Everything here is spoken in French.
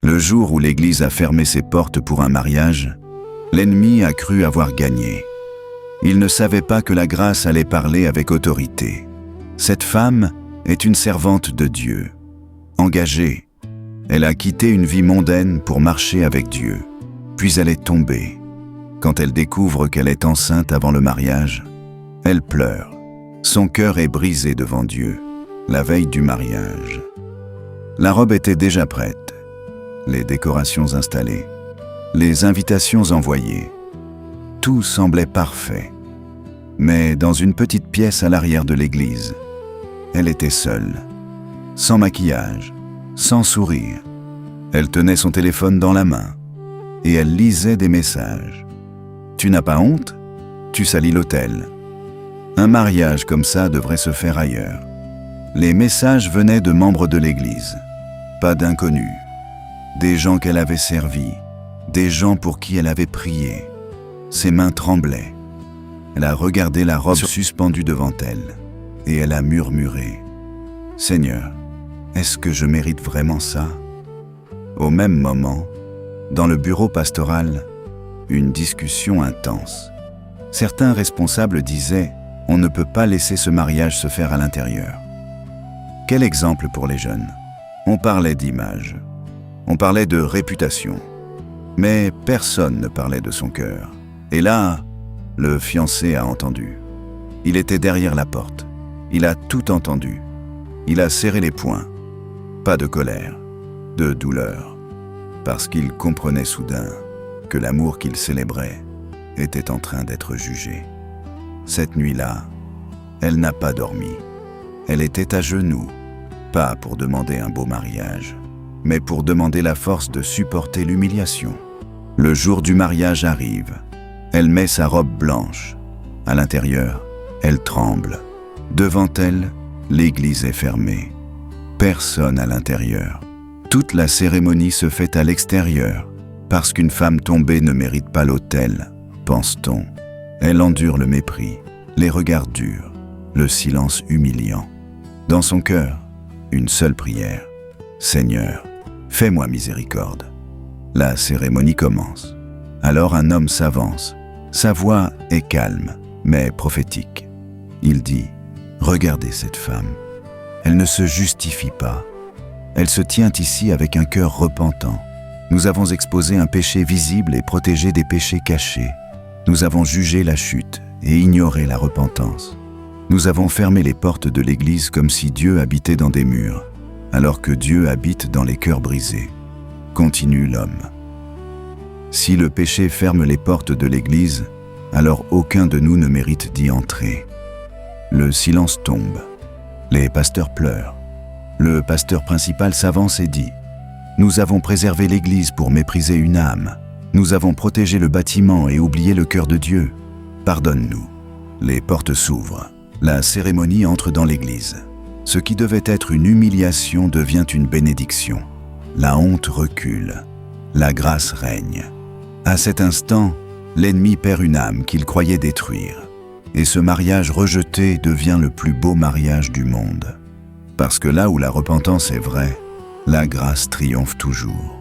Le jour où l'Église a fermé ses portes pour un mariage, l'ennemi a cru avoir gagné. Il ne savait pas que la grâce allait parler avec autorité. Cette femme est une servante de Dieu. Engagée, elle a quitté une vie mondaine pour marcher avec Dieu. Puis elle est tombée. Quand elle découvre qu'elle est enceinte avant le mariage, elle pleure. Son cœur est brisé devant Dieu, la veille du mariage. La robe était déjà prête, les décorations installées, les invitations envoyées. Tout semblait parfait. Mais dans une petite pièce à l'arrière de l'église, elle était seule, sans maquillage, sans sourire. Elle tenait son téléphone dans la main et elle lisait des messages. « Tu n'as pas honte? Tu salis l'autel. » Un mariage comme ça devrait se faire ailleurs. Les messages venaient de membres de l'église, pas d'inconnus. Des gens qu'elle avait servis, des gens pour qui elle avait prié. Ses mains tremblaient. Elle a regardé la robe suspendue devant elle et elle a murmuré « Seigneur, est-ce que je mérite vraiment ça ?» Au même moment, dans le bureau pastoral, une discussion intense. Certains responsables disaient « On ne peut pas laisser ce mariage se faire à l'intérieur. » Quel exemple pour les jeunes? On parlait d'image. On parlait de réputation, mais personne ne parlait de son cœur. Et là, le fiancé a entendu. Il était derrière la porte. Il a tout entendu. Il a serré les poings. Pas de colère, de douleur, parce qu'il comprenait soudain que l'amour qu'il célébrait était en train d'être jugé. Cette nuit-là, elle n'a pas dormi. Elle était à genoux, pas pour demander un beau mariage, mais pour demander la force de supporter l'humiliation. Le jour du mariage arrive. Elle met sa robe blanche. À l'intérieur, elle tremble. Devant elle, l'église est fermée. Personne à l'intérieur. Toute la cérémonie se fait à l'extérieur, parce qu'une femme tombée ne mérite pas l'autel, pense-t-on. Elle endure le mépris, les regards durs, le silence humiliant. Dans son cœur, une seule prière. Seigneur, fais-moi miséricorde. La cérémonie commence. Alors un homme s'avance. Sa voix est calme, mais prophétique. Il dit « Regardez cette femme. Elle ne se justifie pas. Elle se tient ici avec un cœur repentant. Nous avons exposé un péché visible et protégé des péchés cachés. Nous avons jugé la chute et ignoré la repentance. Nous avons fermé les portes de l'église comme si Dieu habitait dans des murs, alors que Dieu habite dans les cœurs brisés. » Continue l'homme. Si le péché ferme les portes de l'église, alors aucun de nous ne mérite d'y entrer. Le silence tombe. Les pasteurs pleurent. Le pasteur principal s'avance et dit « Nous avons préservé l'église pour mépriser une âme. Nous avons protégé le bâtiment et oublié le cœur de Dieu. Pardonne-nous. » Les portes s'ouvrent. La cérémonie entre dans l'église. Ce qui devait être une humiliation devient une bénédiction. La honte recule. La grâce règne. À cet instant, l'ennemi perd une âme qu'il croyait détruire. Et ce mariage rejeté devient le plus beau mariage du monde. Parce que là où la repentance est vraie, la grâce triomphe toujours.